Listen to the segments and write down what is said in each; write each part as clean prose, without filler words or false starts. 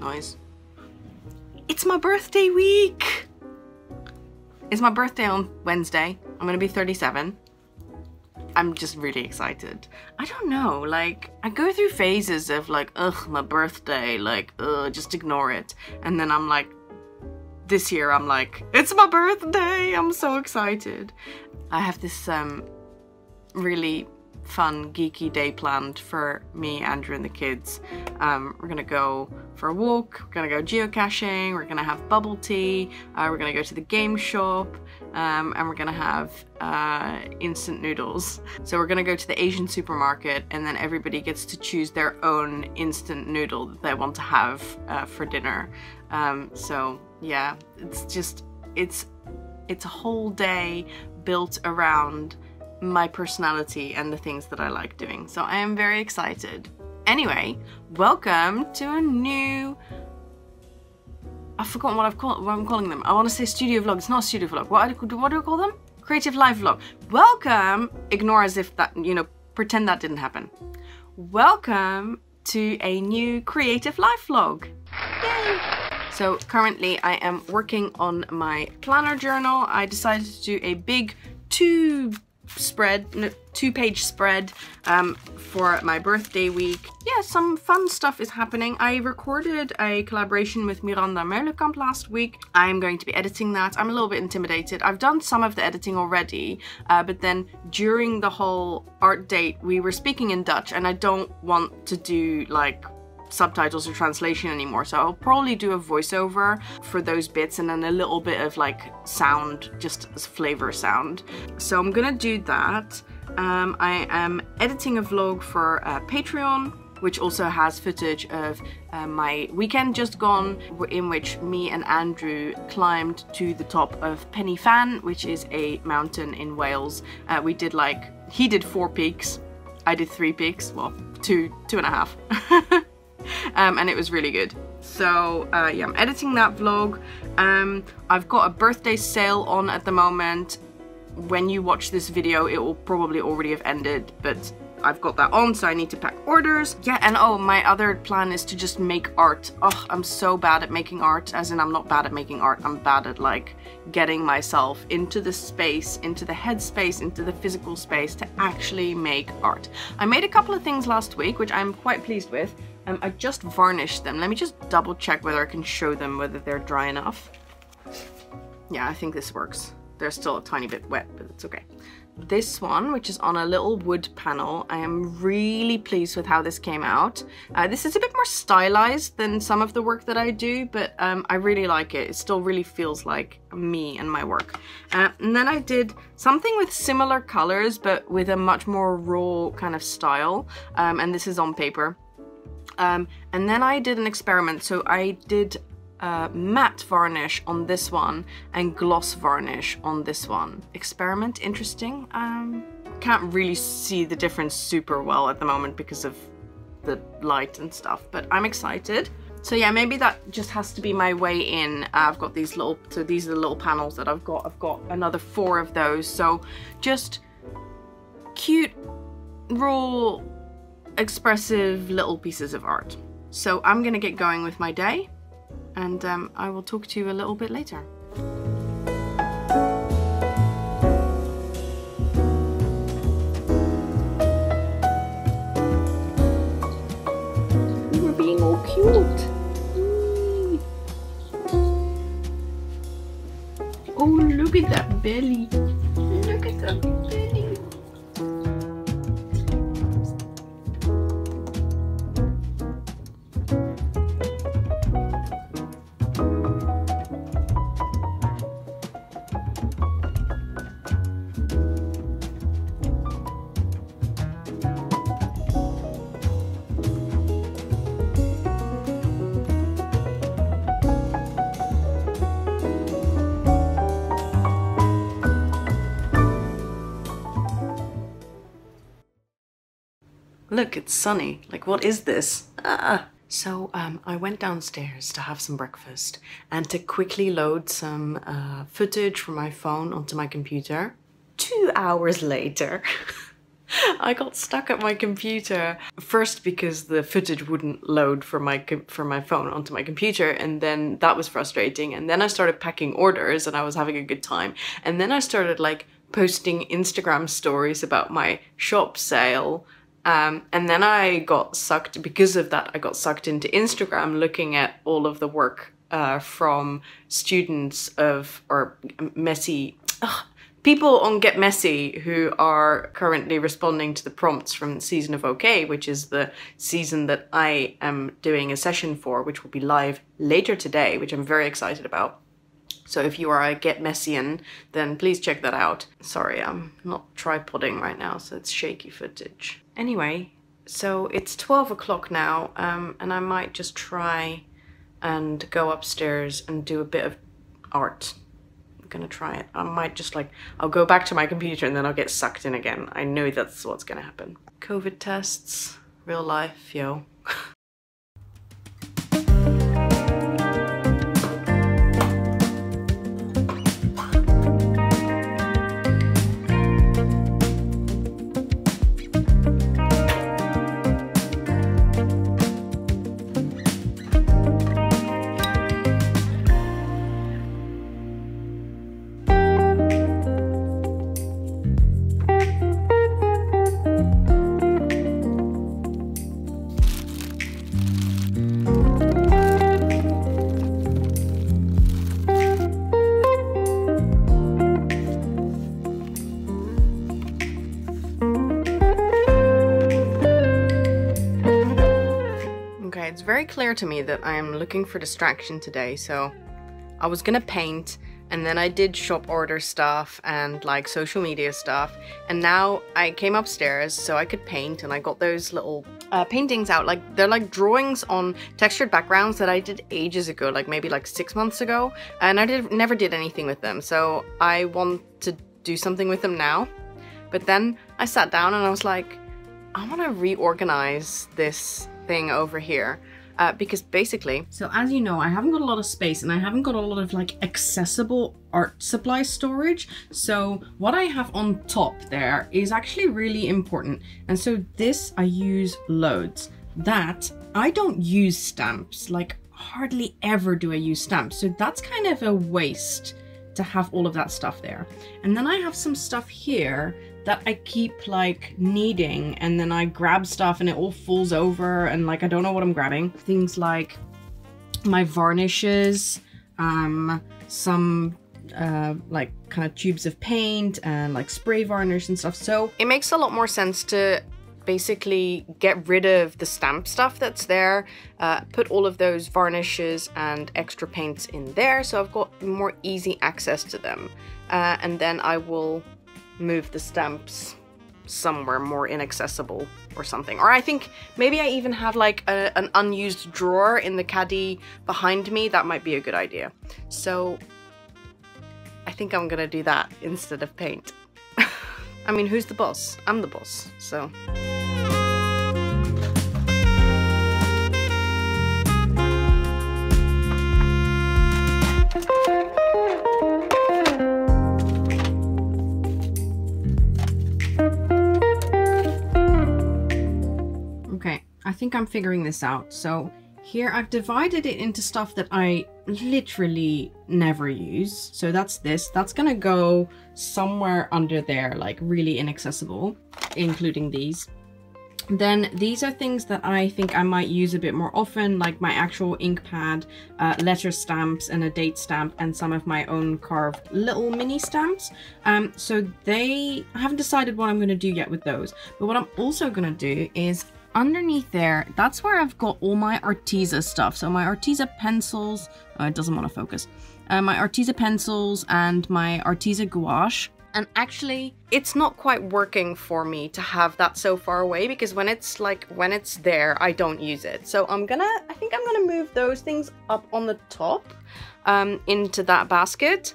noise. It's my birthday week! It's my birthday on Wednesday. I'm gonna be 37. I'm just really excited. I don't know, like, I go through phases of like, ugh, my birthday, like, ugh, just ignore it. And then I'm like, this year I'm like, it's my birthday! I'm so excited. I have this really fun, geeky day planned for me, Andrew, and the kids. We're gonna go for a walk, we're gonna go geocaching, we're gonna have bubble tea, we're gonna go to the game shop, and we're gonna have instant noodles. So we're gonna go to the Asian supermarket, and then everybody gets to choose their own instant noodle that they want to have for dinner. So yeah, it's a whole day built around my personality and the things that I like doing. So I am very excited. Anyway, welcome to a new... I've forgotten what I'm calling them. I want to say studio vlog. It's not a studio vlog. What do I call them? Creative life vlog. Welcome. Ignore as if that, you know, pretend that didn't happen. Welcome to a new creative life vlog. Yay! So currently I am working on my planner journal. I decided to do a big two-page spread for my birthday week. Yeah, some fun stuff is happening. I recorded a collaboration with Miranda Meulenkamp last week. I'm going to be editing that. I'm a little bit intimidated. I've done some of the editing already, but then during the whole art date, we were speaking in Dutch, and I don't want to do like subtitles or translation anymore, so I'll probably do a voiceover for those bits and then a little bit of like sound, just as flavor sound. So I'm gonna do that. I am editing a vlog for Patreon, which also has footage of my weekend just gone, in which me and Andrew climbed to the top of Pen y Fan, which is a mountain in Wales. We did he did 4 peaks, I did 3 peaks, well, two and a half. And it was really good. So yeah, I'm editing that vlog. I've got a birthday sale on at the moment. When you watch this video, it will probably already have ended, but I've got that on, so I need to pack orders. Yeah, and oh, my other plan is to just make art. Oh, I'm so bad at making art, as in I'm not bad at making art, I'm bad at like getting myself into the space, into the headspace, into the physical space to actually make art. I made a couple of things last week, which I'm quite pleased with. I just varnished them. Let me just double check whether I can show them whether they're dry enough. Yeah, I think this works. They're still a tiny bit wet, but it's okay. This one, which is on a little wood panel, I am really pleased with how this came out. This is a bit more stylized than some of the work that I do, but I really like it. It still really feels like me and my work. And then I did something with similar colors, but with a much more raw kind of style. And this is on paper. And then I did an experiment. So I did matte varnish on this one and gloss varnish on this one. Experiment, interesting. Can't really see the difference super well at the moment because of the light and stuff, but I'm excited. So yeah, maybe that just has to be my way in. I've got these little, so these are the little panels that I've got another 4 of those. So just cute, raw, expressive little pieces of art. So I'm gonna get going with my day, and I will talk to you a little bit later. We're being all cute. Oh, look at that belly. Look at that belly. Look, it's sunny. Like, what is this? Ah. So I went downstairs to have some breakfast and to quickly load some footage from my phone onto my computer. 2 hours later, I got stuck at my computer first because the footage wouldn't load from my phone onto my computer, and then that was frustrating. And then I started packing orders and I was having a good time. And then I started like posting Instagram stories about my shop sale. And then I got sucked, because of that, I got sucked into Instagram looking at all of the work from students of, or messy, people on Get Messy who are currently responding to the prompts from Season of OK, which is the season that I am doing a session for, which will be live later today, which I'm very excited about. So if you are a Get Messyan, then please check that out. Sorry, I'm not tripoding right now, so it's shaky footage. Anyway, so it's 12 o'clock now, and I might just try and go upstairs and do a bit of art. Gonna try it. I might just like, I'll go back to my computer and then I'll get sucked in again. I know that's what's gonna happen. COVID tests, real life, yo. It's very clear to me that I am looking for distraction today, so I was gonna paint, and then I did shop order stuff and like social media stuff, and now I came upstairs so I could paint, and I got those little paintings out. Like, they're like drawings on textured backgrounds that I did ages ago, like maybe like 6 months ago, and I never did anything with them, so I want to do something with them now. But then I sat down and I was like, I want to reorganize this thing over here, because basically, so as you know, I haven't got a lot of space and I haven't got a lot of like accessible art supply storage. So what I have on top there is actually really important, and so this I use loads. That I don't use stamps, like hardly ever do I use stamps, so that's kind of a waste to have all of that stuff there. And then I have some stuff here that I keep like needing, and then I grab stuff and it all falls over and like I don't know what I'm grabbing. Things like my varnishes, some like kind of tubes of paint and like spray varnish and stuff. So it makes a lot more sense to basically get rid of the stamp stuff that's there, put all of those varnishes and extra paints in there, so I've got more easy access to them, and then I will move the stamps somewhere more inaccessible or something. Or I think maybe I even have like an unused drawer in the caddy behind me. That might be a good idea. So I think I'm gonna do that instead of paint. I mean, who's the boss? I'm the boss, so. I think I'm figuring this out. So here I've divided it into stuff that I literally never use. So that's this. That's gonna go somewhere under there, like really inaccessible, including these. Then these are things that I think I might use a bit more often, like my actual ink pad, letter stamps and a date stamp, and some of my own carved little mini stamps. So I haven't decided what I'm gonna do yet with those. But what I'm also gonna do is underneath there, that's where I've got all my Arteza stuff. So my Arteza pencils, oh, it doesn't want to focus. My Arteza pencils and my Arteza gouache. And actually, it's not quite working for me to have that so far away, because when it's there, I don't use it. So I think I'm gonna move those things up on the top into that basket.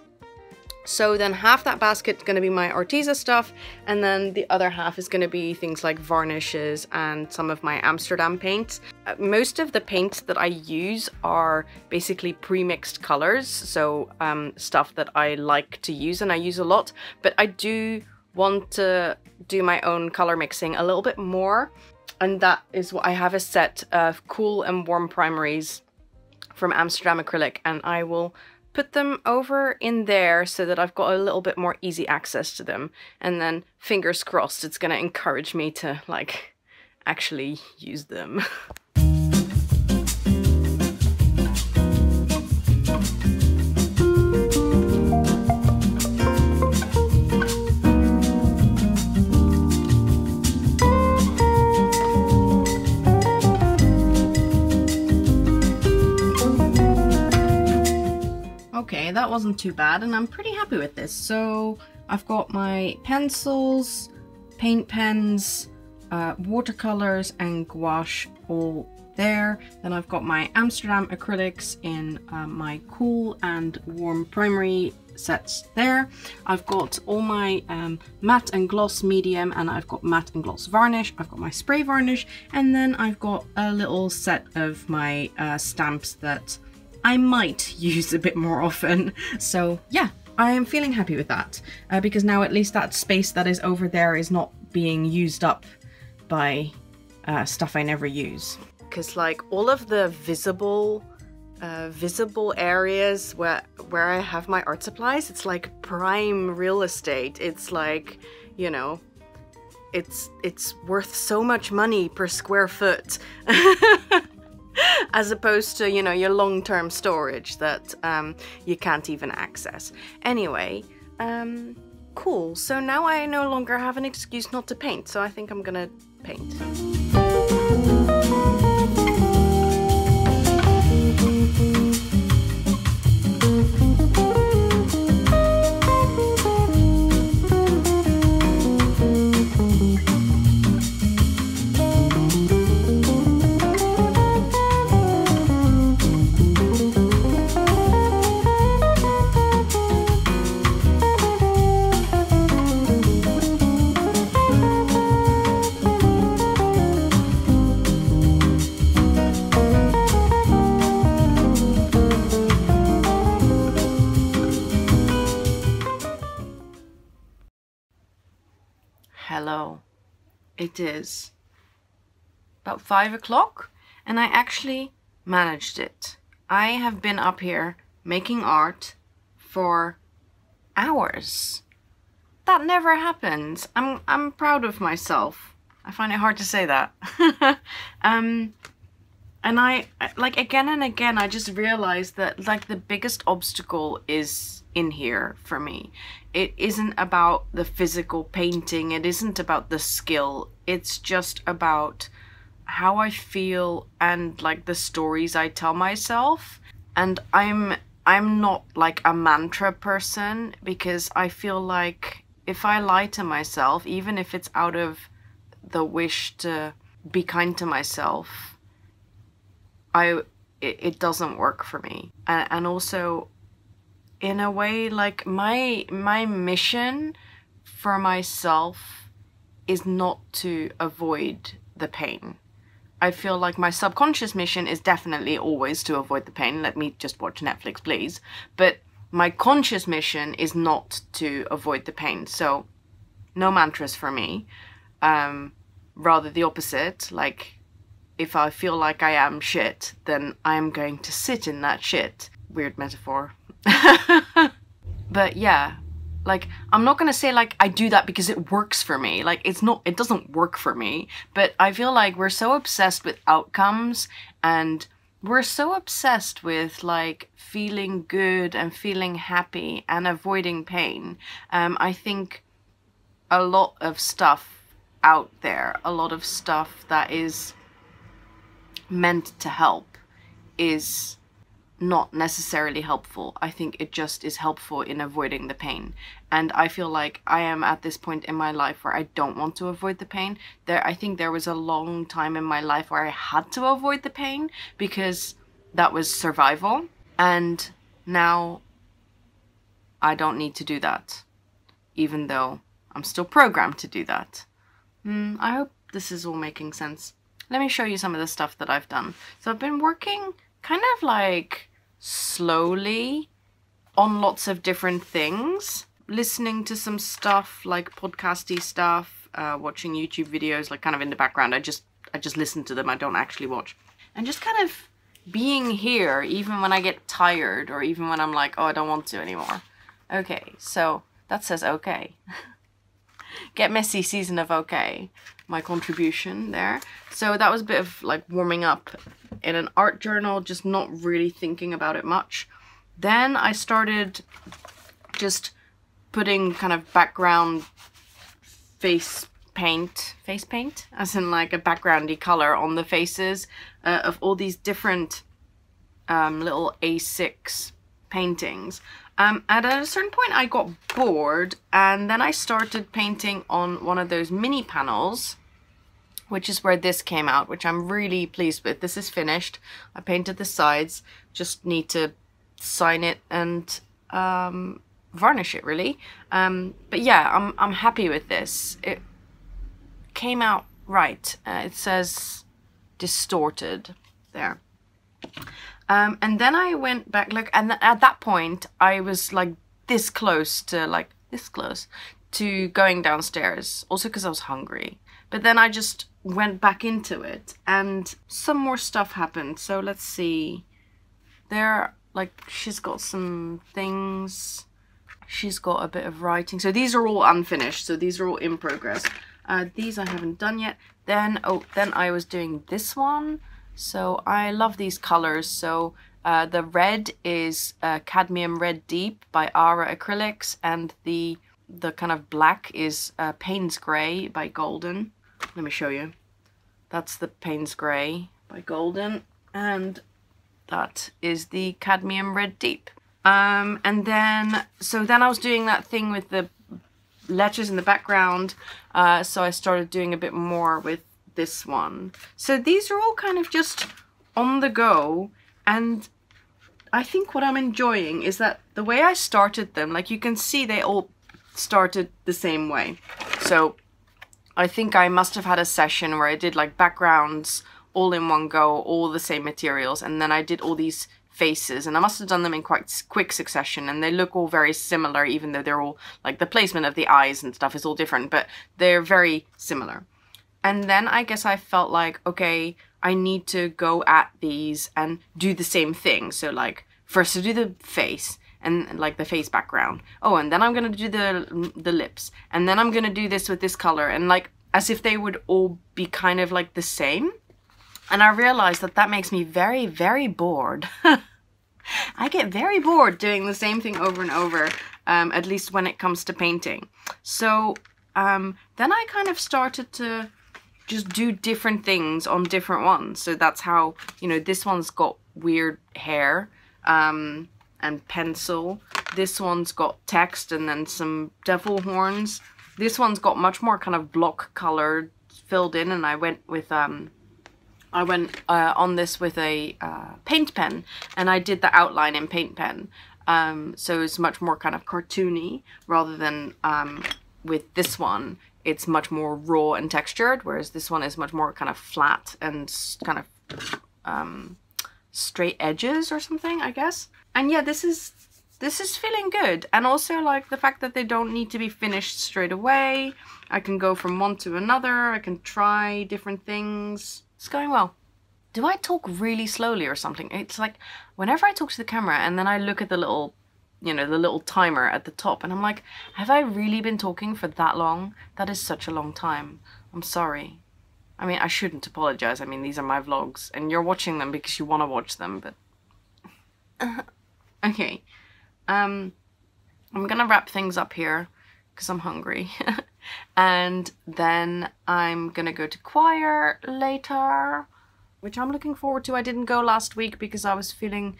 So then half that basket is going to be my Arteza stuff, and then the other half is going to be things like varnishes and some of my Amsterdam paints. Most of the paints that I use are basically pre-mixed colors, so stuff that I like to use and I use a lot, but I do want to do my own color mixing a little bit more. And that is what I have, a set of cool and warm primaries from Amsterdam Acrylic, and I will put them over in there so that I've got a little bit more easy access to them. And then fingers crossed it's gonna encourage me to like actually use them. Okay, that wasn't too bad, and I'm pretty happy with this. So I've got my pencils, paint pens, watercolors and gouache all there. Then I've got my Amsterdam acrylics in my cool and warm primary sets there. I've got all my matte and gloss medium, and I've got matte and gloss varnish. I've got my spray varnish, and then I've got a little set of my stamps that I might use a bit more often. So yeah, I am feeling happy with that because now at least that space that is over there is not being used up by stuff I never use. Because like all of the visible areas where I have my art supplies, it's like prime real estate. It's like, you know, it's worth so much money per square foot. As opposed to, you know, your long-term storage that you can't even access. Anyway, cool. So now I no longer have an excuse not to paint, so I think I'm gonna paint. Hello. It is about 5 o'clock and I actually managed it. I have been up here making art for hours. That never happens. I'm proud of myself. I find it hard to say that. And I like again and again I just realized that like the biggest obstacle is in here for me. It isn't about the physical painting, it isn't about the skill, it's just about how I feel and like the stories I tell myself. And I'm not like a mantra person, because I feel like if I lie to myself, even if it's out of the wish to be kind to myself, it doesn't work for me. And also, in a way, like my mission for myself is not to avoid the pain. I feel like my subconscious mission is definitely always to avoid the pain. Let me just watch Netflix, please. But my conscious mission is not to avoid the pain. So no mantras for me. Rather the opposite. Like if I feel like I am shit, then I'm going to sit in that shit. Weird metaphor. But yeah, like I'm not gonna say like I do that because it works for me. Like it doesn't work for me. But I feel like we're so obsessed with outcomes, and we're so obsessed with like feeling good and feeling happy and avoiding pain. I think a lot of stuff out there, a lot of stuff that is meant to help is not necessarily helpful. I think it just is helpful in avoiding the pain. And I feel like I am at this point in my life where I don't want to avoid the pain. I think there was a long time in my life where I had to avoid the pain because that was survival. And now I don't need to do that, even though I'm still programmed to do that. I hope this is all making sense. Let me show you some of the stuff that I've done. So I've been working kind of like slowly on lots of different things. listening to some stuff, like podcasty stuff, watching YouTube videos, like kind of in the background. I just listen to them. I don't actually watch. And just kind of being here, even when I get tired, or even when I'm like, oh, I don't want to anymore. Okay, so that says okay. Get messy season of okay. My contribution there. So that was a bit of like warming up in an art journal, just not really thinking about it much. Then I started just putting kind of background face paint, as in like a backgroundy color on the faces of all these different little A6 paintings. At a certain point I got bored, and then I started painting on one of those mini panels, which is where this came out, which I'm really pleased with. This is finished. I painted the sides, just need to sign it and varnish it really. But yeah, I'm happy with this. It came out right. It says distorted there. And then I went back, like, and at that point I was like this close to going downstairs, also because I was hungry. But then I just went back into it and some more stuff happened. So let's see. There, like, she's got some things. She's got a bit of writing. So these are all unfinished. So these are all in progress. These I haven't done yet. Then I was doing this one. So I love these colors. So the red is Cadmium Red Deep by Ara Acrylics, and the kind of black is Payne's Grey by Golden. Let me show you. That's the Payne's Grey by Golden, and that is the Cadmium Red Deep. And then I was doing that thing with the letters in the background, so I started doing a bit more with this one. So these are all kind of just on the go, and I think what I'm enjoying is that the way I started them, like you can see they all started the same way. So I think I must have had a session where I did like backgrounds all in one go, all the same materials, and then I did all these faces, and I must have done them in quite quick succession, and they look all very similar, even though they're all like the placement of the eyes and stuff is all different, but they're very similar. And then I guess I felt like, okay, I need to go at these and do the same thing. So like first to do the face and like the face background. Oh, and then I'm going to do the lips. And then I'm going to do this with this color, and like as if they would all be kind of like the same. And I realized that that makes me very, very bored. I get very bored doing the same thing over and over, at least when it comes to painting. So then I kind of started to just do different things on different ones. So that's how, you know, this one's got weird hair and pencil. This one's got text and then some devil horns. This one's got much more kind of block colored filled in, and I went with on this with a paint pen, and I did the outline in paint pen. So it's much more kind of cartoony rather than with this one. It's much more raw and textured, whereas this one is much more kind of flat and kind of straight edges or something, I guess. And yeah, this is feeling good. And also like the fact that they don't need to be finished straight away. I can go from one to another. I can try different things. It's going well. Do I talk really slowly or something? It's like whenever I talk to the camera and then I look at the little, you know, the little timer at the top, and I'm like, have I really been talking for that long? That is such a long time. I'm sorry. I mean, I shouldn't apologize. I mean, these are my vlogs and you're watching them because you want to watch them, but okay. I'm gonna wrap things up here because I'm hungry. And then I'm gonna go to choir later, which I'm looking forward to. I didn't go last week because I was feeling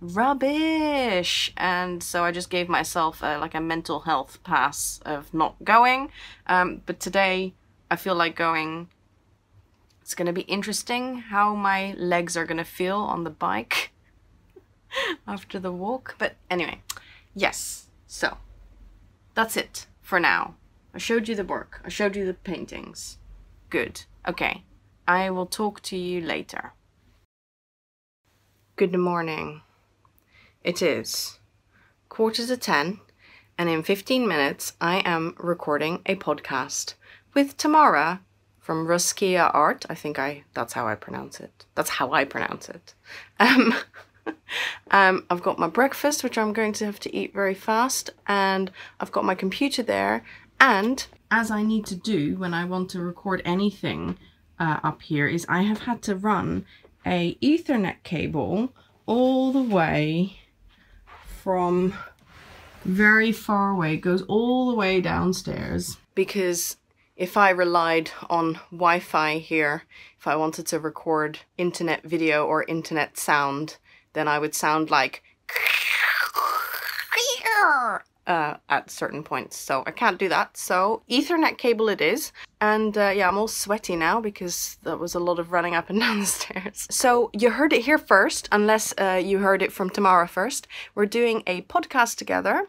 rubbish, and so I just gave myself like a mental health pass of not going. But today I feel like going. It's gonna be interesting how my legs are gonna feel on the bike after the walk. But anyway, yes, so that's it for now. I showed you the work. I showed you the paintings. Good. Okay. I will talk to you later. Good morning. It is 9:45, and in 15 minutes I am recording a podcast with Tamara from Ruskia Art. I think that's how I pronounce it. That's how I pronounce it. I've got my breakfast, which I'm going to have to eat very fast, and I've got my computer there, and as I need to do when I want to record anything up here is I have had to run a Ethernet cable all the way from very far away. It goes all the way downstairs, because if I relied on Wi-Fi here, if I wanted to record internet video or internet sound, then I would sound like at certain points. So I can't do that. So Ethernet cable it is. And yeah, I'm all sweaty now because that was a lot of running up and down the stairs. So you heard it here first, unless you heard it from Tamara first. We're doing a podcast together,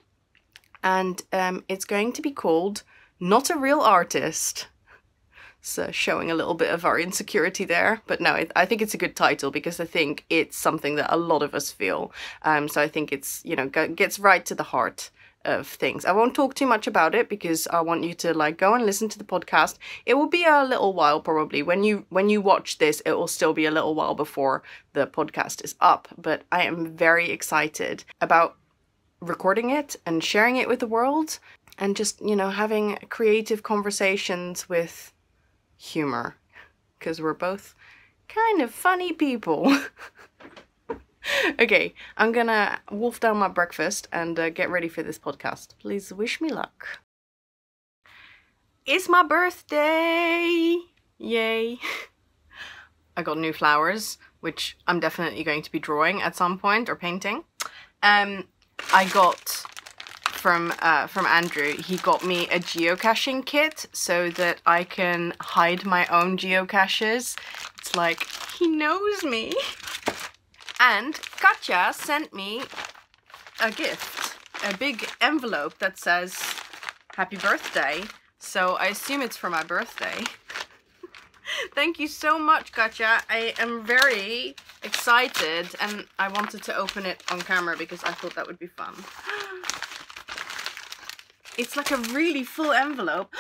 and it's going to be called Not a Real Artist. So showing a little bit of our insecurity there, but no, I think it's a good title because I think it's something that a lot of us feel. So I think it's, you know, gets right to the heart of things. I won't talk too much about it because I want you to like go and listen to the podcast. It will be a little while probably. When you watch this, it will still be a little while before the podcast is up, but I am very excited about recording it and sharing it with the world, and just, you know, having creative conversations with humor, because we're both kind of funny people. Okay, I'm gonna wolf down my breakfast and get ready for this podcast. Please wish me luck. It's my birthday! Yay! I got new flowers, which I'm definitely going to be drawing at some point, or painting. I got from Andrew, he got me a geocaching kit so that I can hide my own geocaches. It's like, he knows me. And Katja sent me a gift, a big envelope that says happy birthday. So I assume it's for my birthday. Thank you so much, Katja. I am very excited, and I wanted to open it on camera because I thought that would be fun. It's like a really full envelope.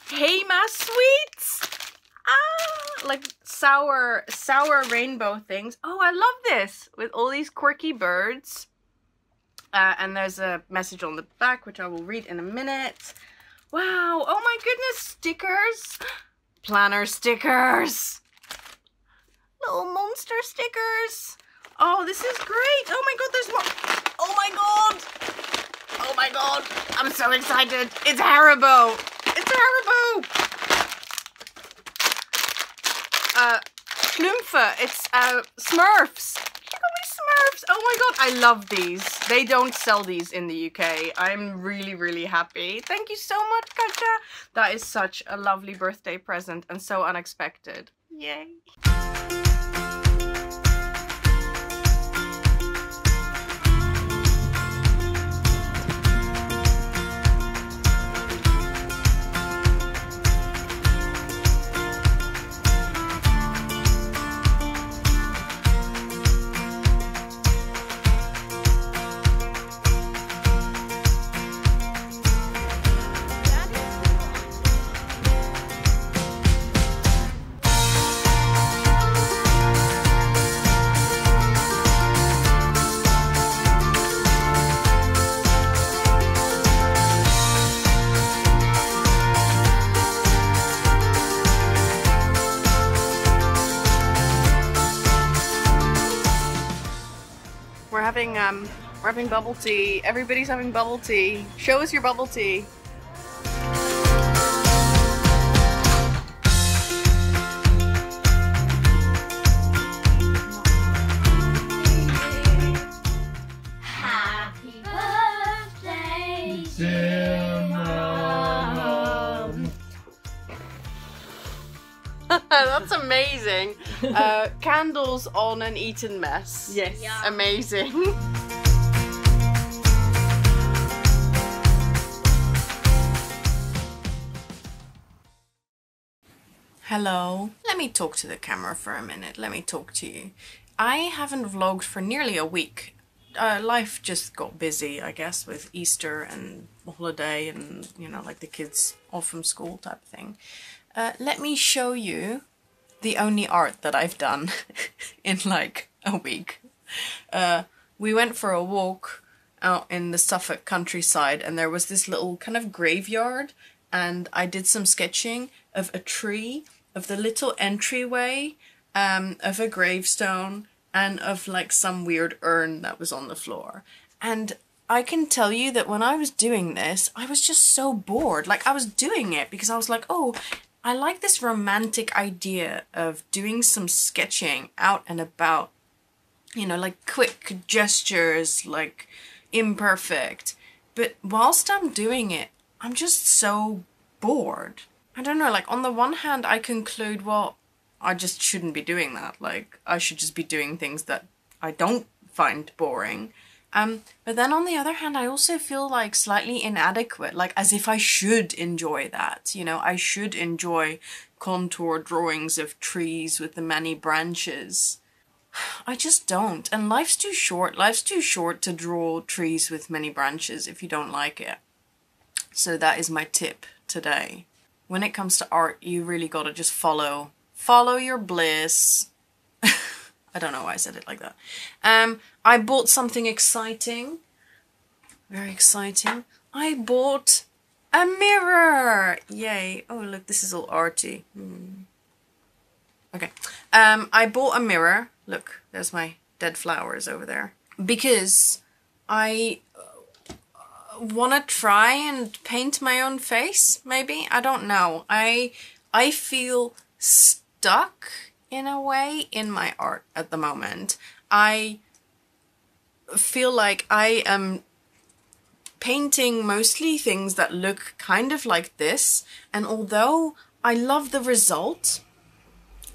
Hey, my sweets! Ah, like sour rainbow things. Oh, I love this, with all these quirky birds. And there's a message on the back, which I will read in a minute. Wow, oh my goodness, stickers. Planner stickers. Little monster stickers. Oh, this is great. Oh my god, there's more. Oh my god. Oh my god, I'm so excited. It's Haribo. It's Haribo. Schlumpfe. It's Smurfs. Look at my Smurfs. Oh my god, I love these. They don't sell these in the UK. I'm really, really happy. Thank you so much, Katja. That is such a lovely birthday present and so unexpected. Yay. We're having bubble tea. Everybody's having bubble tea. Show us your bubble tea. Happy birthday, Simran. That's amazing. Candles on an eaten mess. Yes. Yeah. Amazing. Hello. Let me talk to the camera for a minute. Let me talk to you. I haven't vlogged for nearly a week. life just got busy, I guess, with Easter and holiday and, you know, like the kids off from school type of thing. Let me show you the only art that I've done in like a week. We went for a walk out in the Suffolk countryside, and there was this little kind of graveyard, and I did some sketching of a tree, of the little entryway, of a gravestone, and of like some weird urn that was on the floor. And I can tell you that when I was doing this, I was just so bored. Like, I was doing it because I was like, oh, I like this romantic idea of doing some sketching out and about, you know, like quick gestures, like imperfect. But whilst I'm doing it, I'm just so bored. I don't know, like on the one hand, I conclude, well, I just shouldn't be doing that. Like, I should just be doing things that I don't find boring. But then on the other hand, I also feel like slightly inadequate, like as if I should enjoy that. You know, I should enjoy contour drawings of trees with the many branches. I just don't. And life's too short. Life's too short to draw trees with many branches if you don't like it. So that is my tip today. When it comes to art, you really gotta just follow your bliss. I don't know why I said it like that. I bought something exciting. Very exciting. I bought a mirror! Yay. Oh, look, this is all arty. Okay. I bought a mirror. Look, there's my dead flowers over there. Because I want to try and paint my own face, maybe? I don't know. I feel stuck in a way in my art at the moment. I feel like I am painting mostly things that look kind of like this, and although I love the result,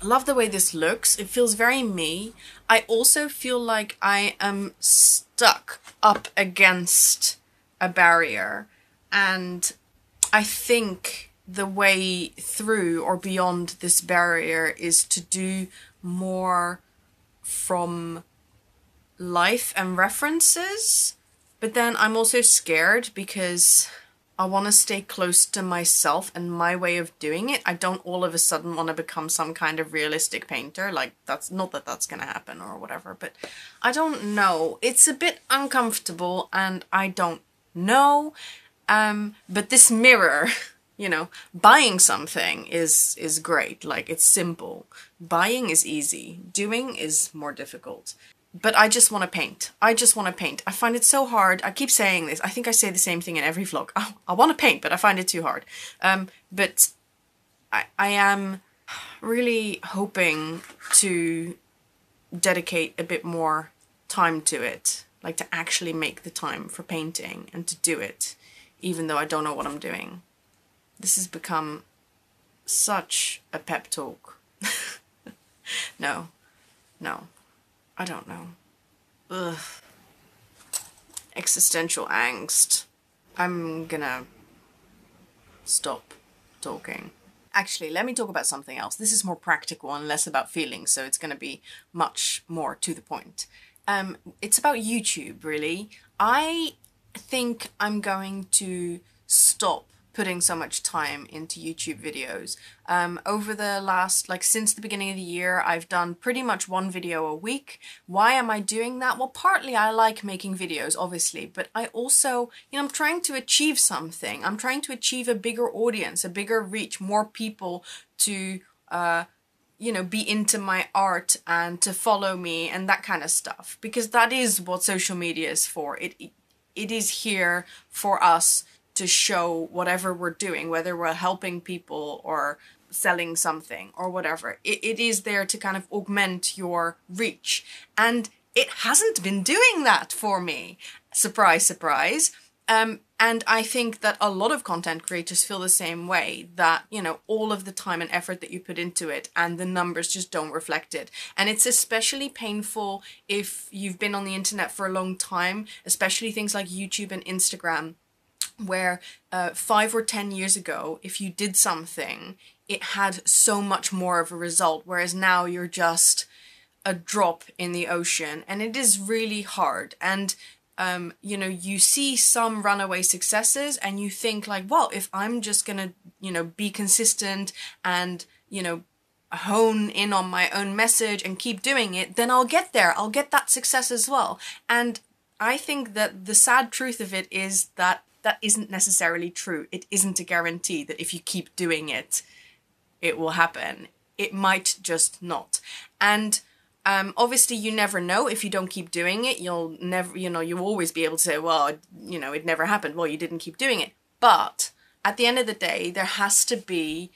I love the way this looks, it feels very me, I also feel like I am stuck up against a barrier, and I think the way through or beyond this barrier is to do more from life and references. But then I'm also scared because I want to stay close to myself and my way of doing it. I don't all of a sudden want to become some kind of realistic painter. Like, that's not that that's gonna happen or whatever, but I don't know. It's a bit uncomfortable and I don't know. But this mirror, you know, buying something is great. Like, it's simple. Buying is easy. Doing is more difficult. But I just want to paint. I just want to paint. I find it so hard. I keep saying this. I think I say the same thing in every vlog. Oh, I want to paint, but I find it too hard. But I am really hoping to dedicate a bit more time to it. Like, to actually make the time for painting and to do it, even though I don't know what I'm doing. This has become such a pep talk. No. I don't know. Ugh. Existential angst. I'm gonna stop talking. Actually, let me talk about something else. This is more practical and less about feelings, so it's gonna be much more to the point. It's about YouTube, really. I think I'm going to stop putting so much time into YouTube videos. Over the last, like since the beginning of the year, I've done pretty much one video a week. Why am I doing that? Well, partly I like making videos, obviously, but I also, you know, I'm trying to achieve something. I'm trying to achieve a bigger audience, a bigger reach, more people to, you know, be into my art and to follow me and that kind of stuff. Because that is what social media is for. It is here for us to show whatever we're doing, whether we're helping people or selling something or whatever. It is there to kind of augment your reach. And it hasn't been doing that for me. Surprise, surprise. And I think that a lot of content creators feel the same way, that, you know, all of the time and effort that you put into it and the numbers just don't reflect it. And it's especially painful if you've been on the internet for a long time, especially things like YouTube and Instagram, where 5 or 10 years ago, if you did something, it had so much more of a result, whereas now you're just a drop in the ocean, and it is really hard. And you know, you see some runaway successes and you think like, well, if I'm just gonna, you know, be consistent and, you know, hone in on my own message and keep doing it, then I'll get there. I'll get that success as well. And I think that the sad truth of it is that that isn't necessarily true. It isn't a guarantee that if you keep doing it, it will happen. It might just not. And obviously you never know. If you don't keep doing it, you'll never, you know, you'll always be able to say, well, you know, it never happened. Well, you didn't keep doing it. But at the end of the day, there has to be,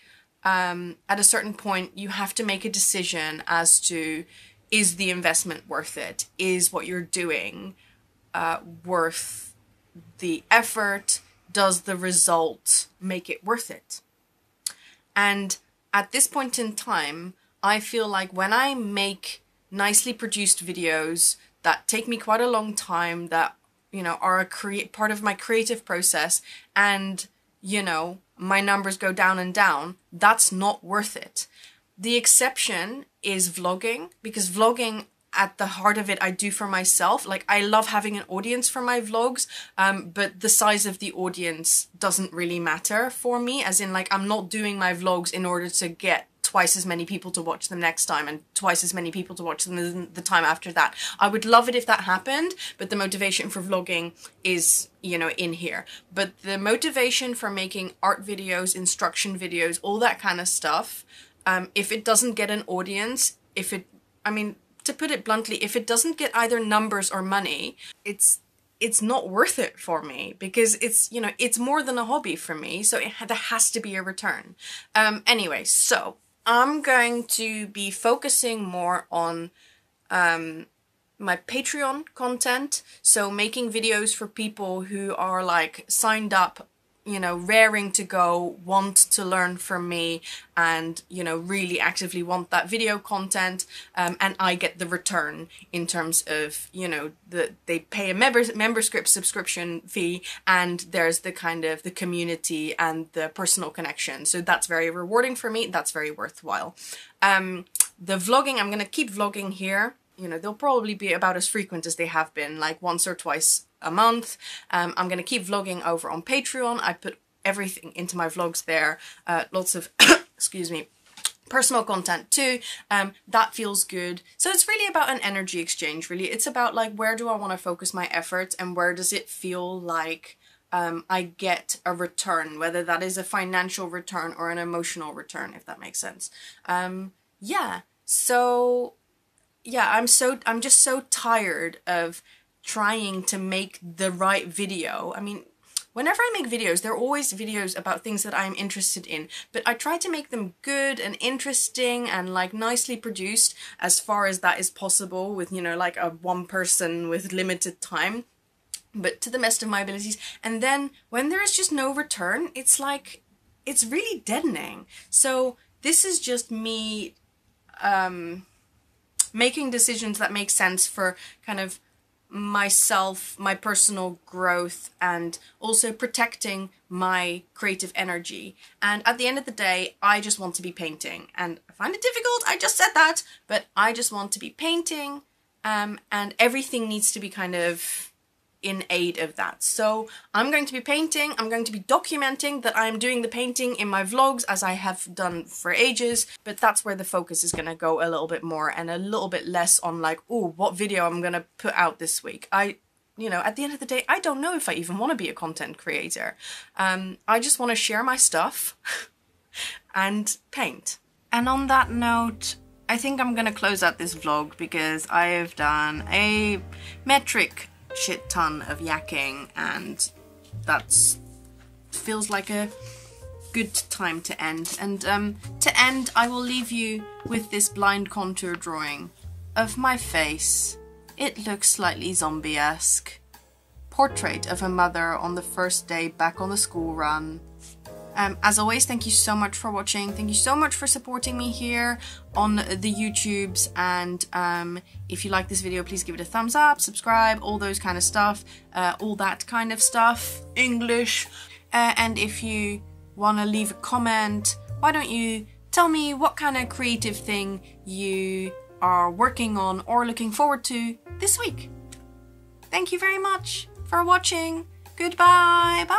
at a certain point, you have to make a decision as to, is the investment worth it? Is what you're doing worth the effort? Does the result make it worth it? And at this point in time, I feel like when I make nicely produced videos that take me quite a long time, that, you know, are a part of my creative process, and, you know, my numbers go down and down, that's not worth it. The exception is vlogging, because vlogging, at the heart of it, I do for myself. Like, I love having an audience for my vlogs, but the size of the audience doesn't really matter for me, as in, like, I'm not doing my vlogs in order to get twice as many people to watch them next time and twice as many people to watch them the time after that. I would love it if that happened, but the motivation for vlogging is, you know, in here. But the motivation for making art videos, instruction videos, all that kind of stuff, if it doesn't get an audience, I mean, to put it bluntly, if it doesn't get either numbers or money, it's not worth it for me, because it's, you know, it's more than a hobby for me, so there has to be a return. Anyway, so I'm going to be focusing more on my Patreon content, so making videos for people who are like signed up, you know, raring to go, want to learn from me, and, you know, really actively want that video content, and I get the return in terms of, you know, they pay a membership subscription fee, and there's the kind of the community and the personal connection. So that's very rewarding for me. That's very worthwhile. The vlogging, I'm going to keep vlogging here. You know, they'll probably be about as frequent as they have been, like once or twice a month. I'm going to keep vlogging over on Patreon. I put everything into my vlogs there. Lots of, excuse me, personal content too. That feels good. So it's really about an energy exchange, really. It's about like, where do I want to focus my efforts, and where does it feel like I get a return, whether that is a financial return or an emotional return, if that makes sense. Yeah, so yeah, I'm just so tired of trying to make the right video. I mean, whenever I make videos, they're always videos about things that I'm interested in, but I try to make them good and interesting and like nicely produced as far as that is possible, with, you know, like a one person with limited time, but to the best of my abilities. And then when there is just no return, it's like, it's really deadening. So this is just me making decisions that make sense for kind of myself, my personal growth, and also protecting my creative energy. And at the end of the day, I just want to be painting, and I find it difficult, I just said that, but I just want to be painting, and everything needs to be kind of in aid of that. So I'm going to be painting, I'm going to be documenting that I'm doing the painting in my vlogs, as I have done for ages, but that's where the focus is going to go a little bit more, and a little bit less on like, oh, what video I'm going to put out this week. You know, at the end of the day, I don't know if I even want to be a content creator. I just want to share my stuff and paint. And on that note, I think I'm going to close out this vlog, because I have done a metric shit ton of yakking, and that's feels like a good time to end. And to end, I will leave you with this blind contour drawing of my face. It looks slightly zombie-esque. Portrait of a mother on the first day back on the school run. As always, thank you so much for watching. Thank you so much for supporting me here on the YouTubes. And if you like this video, please give it a thumbs up, subscribe, all those kind of stuff. All that kind of stuff. English. And if you want to leave a comment, why don't you tell me what kind of creative thing you are working on or looking forward to this week. Thank you very much for watching. Goodbye. Bye.